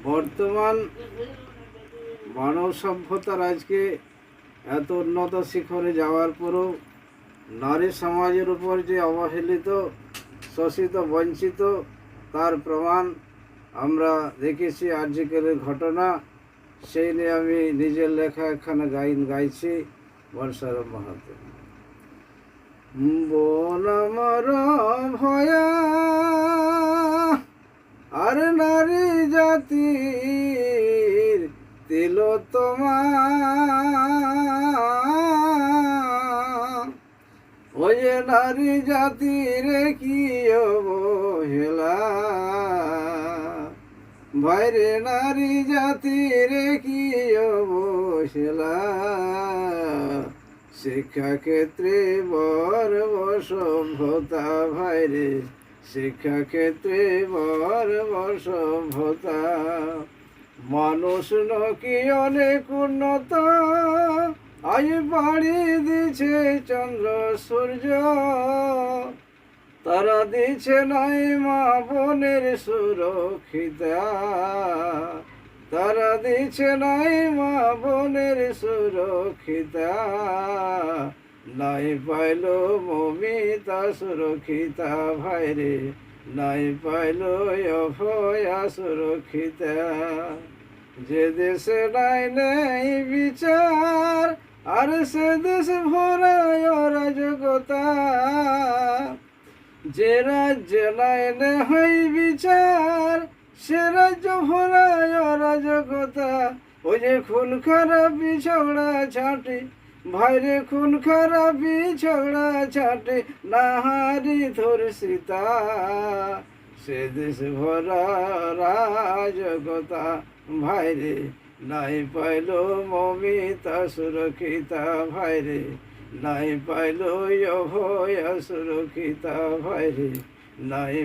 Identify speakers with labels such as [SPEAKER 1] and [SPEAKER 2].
[SPEAKER 1] বর্তমান মানব সভ্যতার আজকে এত উন্নত শিখরে যাওয়ার পরও নারী সমাজের উপর যে অবহেলিত, শোষিত, বঞ্চিত, তার প্রমাণ আমরা দেখেছি আজকালের ঘটনা। সেই নিয়ে আমি নিজের লেখা একখানা গাইছি বর্ষার মাহাতো। বন আমার ভয়া আর নারী জাতির তিলোত্তমা, ওই যে নারী জাতির কি অবহেলা, বাইরে নারী জাতির কি অবহেলা, শিক্ষাক্ষেত্রে বর্ব সভ্যতা, ভাইরে শিক্ষাক্ষেত্রে বর্ব সভ্যতা। মানুষ নাকি অনেক উন্নত, আজ বাড়ি দিছে চন্দ্র সূর্য, তারা দিছে নাই মা বোনের সুরক্ষিতা, তারা দিছে নাই মা বোনের সুরক্ষিতা, নাই পাইল মমিতা সুরক্ষিতা, ভাইরে নাই পাইল অভয়া সুরক্ষিতা। যে দেশে নাই নেই বিচার আর সে দেশ ভরায় অরাজকতা, যে রাজ্যে নাই নেই বিচার সে রাজ্য ভরায় অরাজকতা। ওই যে খুন খারাপি ঝগড়া ঝাঁটি, ভাইরে খুন খারাপি ঝগড়া ঝাঁটি, নাহারি ধর্ষিতা, সে দেশ ভরা রাজকতা, ভাইরে নাই পাইল মমিতা সুরক্ষিতা, ভাইরে নাই পাইল অভয়া সুরক্ষিতা, ভাইরে নাই